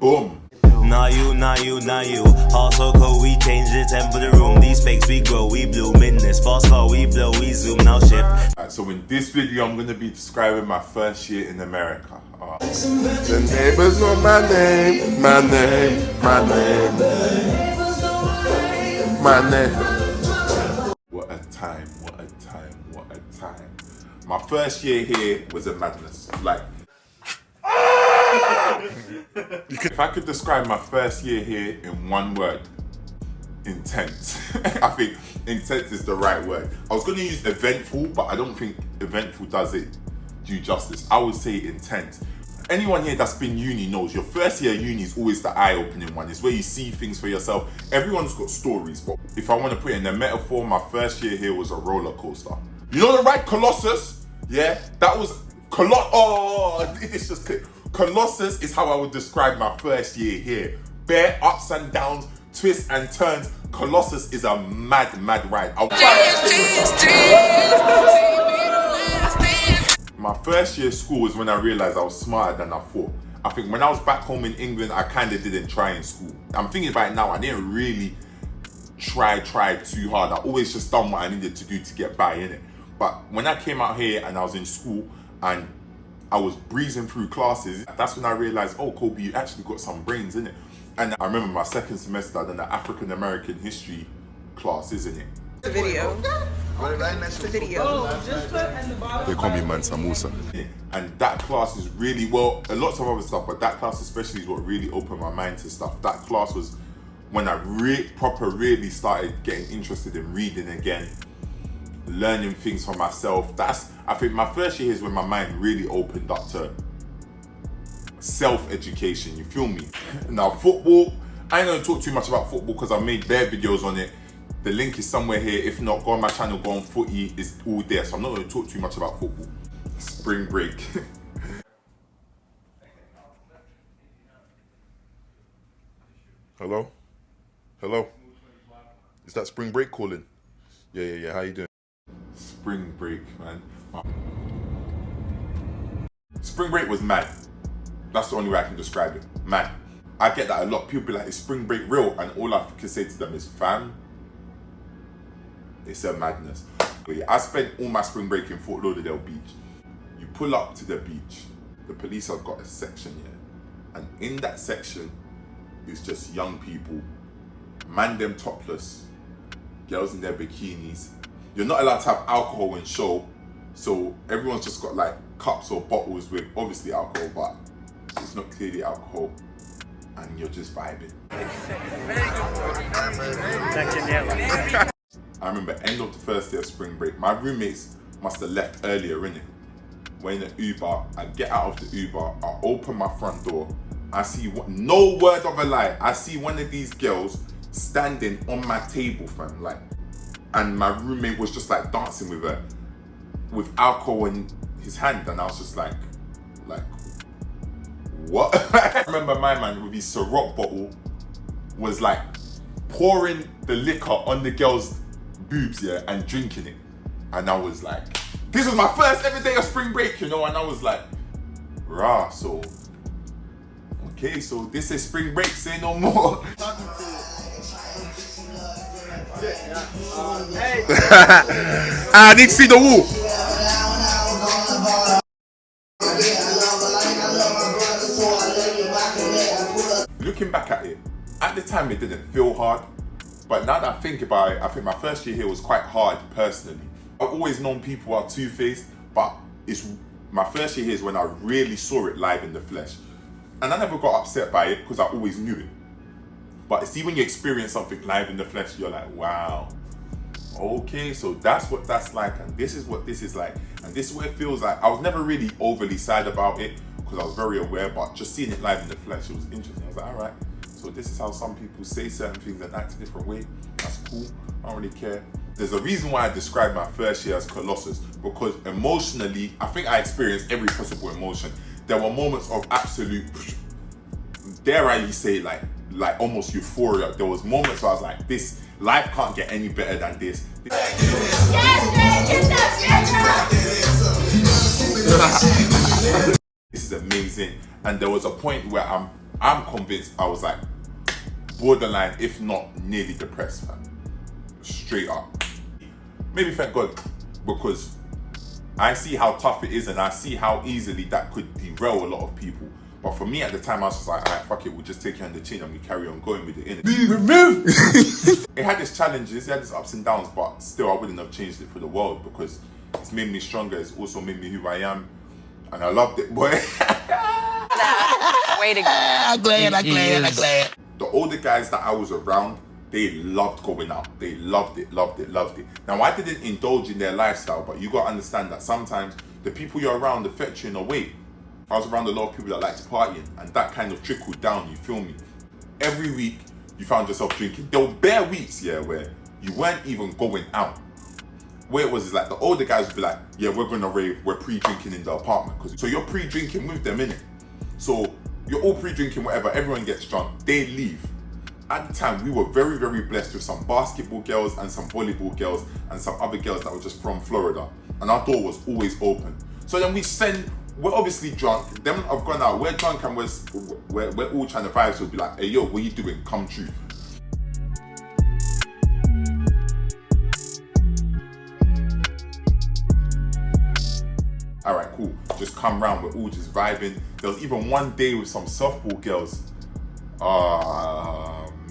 Boom. Nah you. Heart so cold, we change the tempo of the room. These fakes we grow, we bloom in this fast car, we blow, we zoom, now shift. So in this video, I'm gonna be describing my first year in America. The neighbors know my name. What a time. My first year here was a madness. Like, if I could describe my first year here in one word, intense. I think intense is the right word. I was gonna use eventful, but I don't think eventful does it due justice. I would say intense. Anyone here that's been uni knows your first year uni is always the eye-opening one. It's where you see things for yourself. Everyone's got stories, but if I want to put it in a metaphor, my first year here was a roller coaster. You know the ride Colossus? Yeah, that was it's just Colossus is how I would describe my first year here. Bare ups and downs, twists and turns. Colossus is a mad ride. My first year of school was when I realized I was smarter than I thought. I think when I was back home in England, I kind of didn't try in school. I'm thinking about it now, I didn't really try too hard. I always just done what I needed to do to get by in it. But when I came out here and I was in school and I was breezing through classes, that's when I realized, oh, Kobe, you actually got some brains in it. And I remember my second semester, I done the African American history class, isn't it? The video. The video. They call me Man Musa. And that class is really, well, a lot of other stuff, but that class especially is what really opened my mind to stuff. That class was when I really started getting interested in reading again, learning things for myself. I think my first year is when my mind really opened up to self-education, you feel me? Now football, I ain't gonna talk too much about football because I've made bare videos on it. The link is somewhere here. If not, go on my channel, go on Footy, it's all there. So I'm not gonna talk too much about football. Spring break. Hello? Is that spring break calling? Yeah. How you doing? Spring break, man. Spring break was mad. That's the only way I can describe it. Mad. I get that a lot. People be like, is spring break real? And all I can say to them is, fam, it's a madness. But yeah, I spent all my spring break in Fort Lauderdale Beach. You pull up to the beach, the police have got a section here. And in that section, it's just young people, man them topless, girls in their bikinis. You're not allowed to have alcohol in show, so everyone's just got like cups or bottles with obviously alcohol, but it's not clearly alcohol, and you're just vibing. I remember end of the first day of spring break, my roommates must have left earlier, innit? We're in an Uber, I get out of the Uber, I open my front door, I see, no word of a lie, I see one of these girls standing on my table, fam, like, and my roommate was just like dancing with her, with alcohol in his hand, and I was just like, what? I remember my man with his Ciroc bottle was like pouring the liquor on the girl's boobs, yeah, and drinking it. And I was like, this was my first ever day of spring break, you know, and I was like, rah, so, okay, so this is spring break, say no more. I need to see the wall. Looking back at it, at the time it didn't feel hard, but now that I think about it, I think my first year here was quite hard personally. I've always known people are two-faced, but my first year here is when I really saw it live in the flesh. And I never got upset by it because I always knew it. But see, when you experience something live in the flesh, you're like, wow, okay, so that's what that's like, and this is what this is like, and this is what it feels like. I was never really overly sad about it because I was very aware, but just seeing it live in the flesh, it was interesting. I was like, all right, so this is how some people say certain things and act a different way. That's cool, I don't really care. There's a reason why I describe my first year as Colossus, because emotionally, I think I experienced every possible emotion. There were moments of absolute, dare I say, like almost euphoria. There was moments where I was like, this life can't get any better than this. This is amazing. And there was a point where I'm I'm convinced I was like borderline, if not nearly depressed, man. Straight up. Maybe thank God, because I see how tough it is and I see how easily that could derail a lot of people. But for me at the time, I was just like, alright, fuck it, we'll just take it on the chin and we carry on going with it, innit? It had its challenges, it had its ups and downs, but still I wouldn't have changed it for the world because it's made me stronger, it's also made me who I am. And I loved it, boy. Way to go. I'm glad. The older guys that I was around, they loved going out. They loved it. Now, I didn't indulge in their lifestyle, but you gotta understand that sometimes the people you're around affect you in a way. I was around a lot of people that liked partying, and that kind of trickled down, you feel me? Every week, you found yourself drinking. There were bare weeks, yeah, where you weren't even going out. Where it was is like the older guys would be like, yeah, we're gonna rave, we're pre-drinking in the apartment. So you're pre-drinking with them, innit? So you're all pre-drinking, whatever, everyone gets drunk, they leave. At the time, we were very, very blessed with some basketball girls and some volleyball girls and some other girls that were just from Florida. And our door was always open. So then we're obviously drunk, them have gone out, we're drunk and we're all trying to vibe, so we'll be like, hey yo, what you doing? Come true. Alright, cool, just come round, we're all just vibing. There was even one day with some softball girls.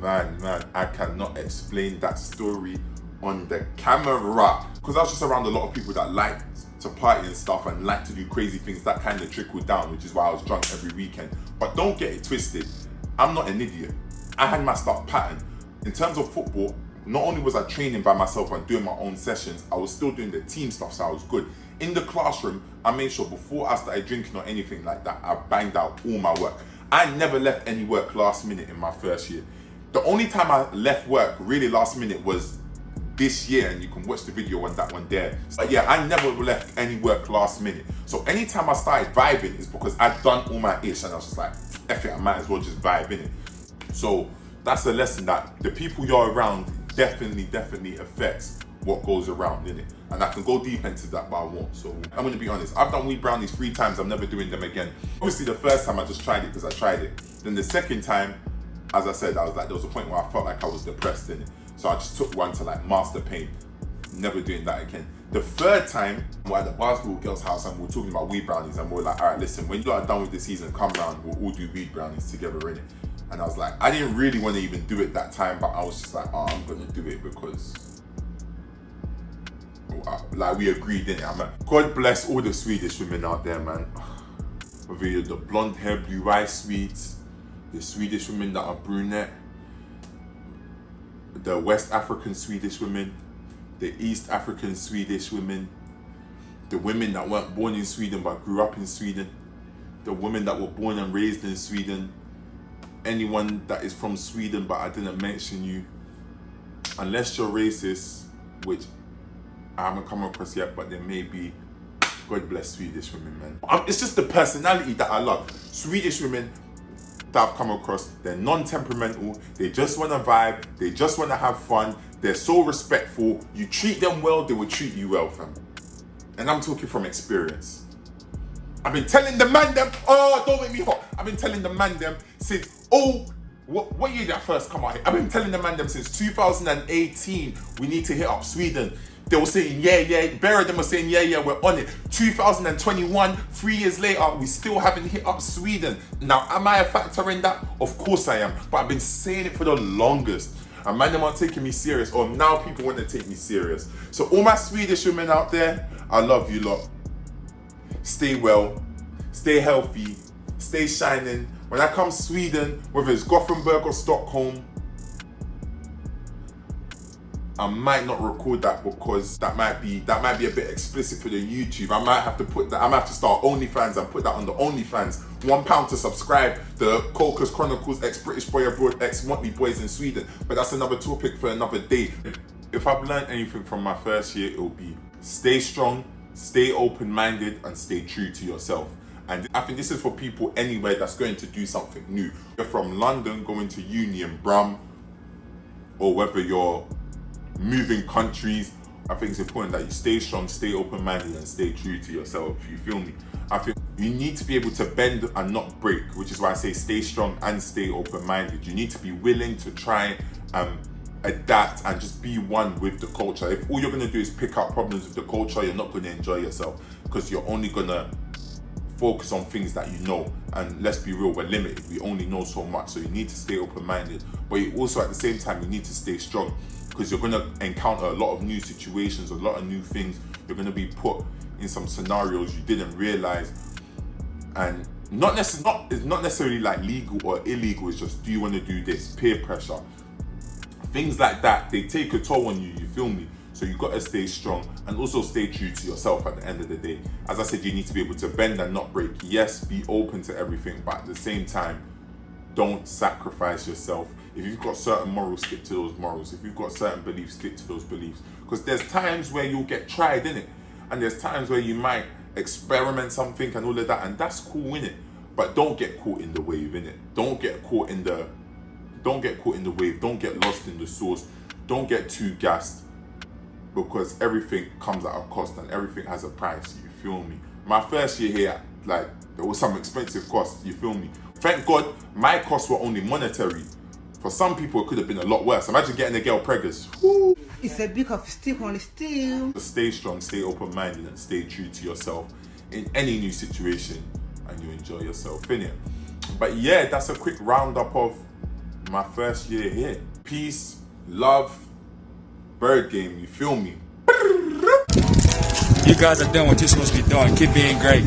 Man, I cannot explain that story on the camera. Because I was just around a lot of people that liked to party and stuff and liked to do crazy things. That kind of trickled down, which is why I was drunk every weekend. But don't get it twisted, I'm not an idiot. I had my stuff patterned. In terms of football, not only was I training by myself and doing my own sessions, I was still doing the team stuff, so I was good. In the classroom, I made sure before I started drinking or anything like that, I banged out all my work. I never left any work last minute in my first year. The only time I left work really last minute was this year, and you can watch the video on that one there. But yeah, I never left any work last minute. So anytime I started vibing is because I'd done all my ish and I was just like, F it, I might as well just vibe in it. So that's a lesson that the people you're around definitely affects what goes around, innit? And I can go deep into that, but I won't. So I'm gonna be honest, I've done weed brownies 3 times, I'm never doing them again. Obviously the first time I just tried it because I tried it. Then the second time, as I said, I was like, there was a point where I felt like I was depressed in it. So I just took one to like master pain. Never doing that again. The third time, we're at the basketball girls' house and we're talking about weed brownies and we're like, all right, listen, when you are done with the season, come round, we'll all do weed brownies together, innit? And I was like, I didn't really want to even do it that time, but I was just like, oh, I'm gonna do it because like we agreed, innit? I'm like, God bless all the Swedish women out there, man. Whether you're the blonde hair, blue eyes Swedes, the Swedish women that are brunette, the West African Swedish women, the East African Swedish women, the women that weren't born in Sweden but grew up in Sweden, the women that were born and raised in Sweden, anyone that is from Sweden but I didn't mention you, unless you're racist, which I haven't come across yet, but there may be. God bless Swedish women, man. It's just the personality that I love. Swedish women that I've come across, they're non-temperamental, they just want to vibe, they just want to have fun, they're so respectful, you treat them well, they will treat you well, fam. And I'm talking from experience. I've been telling the man them, oh, don't make me hot. I've been telling the man them since, what year did I first come out here? I've been telling the man them since 2018, we need to hit up Sweden. They were saying, yeah. Bare of them were saying, yeah, we're on it. 2021, 3 years later, we still haven't hit up Sweden. Now, am I a factor in that? Of course I am. But I've been saying it for the longest. And man, them aren't taking me serious. Or now people want to take me serious. So all my Swedish women out there, I love you lot. Stay well, stay healthy, stay shining. When I come to Sweden, whether it's Gothenburg or Stockholm, I might not record that because that might be a bit explicit for the YouTube. I might have to start OnlyFans and put that on the OnlyFans. £1 to subscribe. The Cocos Chronicles, ex-British Boy Abroad, ex-Motley Boys in Sweden. But that's another topic for another day. If I've learned anything from my first year, it'll be stay strong, stay open-minded, and stay true to yourself. And I think this is for people anywhere that's going to do something new. You're from London going to uni in Brum, or whether you're moving countries, I think it's important that you stay strong, stay open-minded, and stay true to yourself. You feel me? I think You need to be able to bend and not break, which is why I say stay strong and stay open-minded. You need to be willing to try and adapt and just be one with the culture. If all you're going to do is pick up problems with the culture, you're not going to enjoy yourself, because you're only going to focus on things that you know. And let's be real, we're limited. We only know so much. So you need to stay open-minded. But you also, at the same time, you need to stay strong, because you're going to encounter a lot of new situations, a lot of new things. You're going to be put in some scenarios you didn't realize. And it's not necessarily like legal or illegal. It's just, do you want to do this? Peer pressure, things like that, they take a toll on you. You feel me? So you got to stay strong and also stay true to yourself at the end of the day. As I said, you need to be able to bend and not break. Yes, be open to everything, but at the same time, don't sacrifice yourself. If you've got certain morals, stick to those morals. If you've got certain beliefs, stick to those beliefs. Because there's times where you'll get tried, innit? And there's times where you might experiment something and all of that, and that's cool, innit? But don't get caught in the wave, innit? Don't get caught in the wave. Don't get lost in the sauce. Don't get too gassed, because everything comes at a cost and everything has a price. You feel me? My first year here, like, there was some expensive costs. You feel me? Thank God my costs were only monetary. For some people, it could have been a lot worse. Imagine getting a girl preggers. Woo! It's a big of stick on the steel. Stay strong, stay open-minded, and stay true to yourself in any new situation, and you enjoy yourself, innit? But yeah, that's a quick roundup of my first year here. Peace, love, bird game, you feel me? You guys are doing what you're supposed to be doing. Keep being great.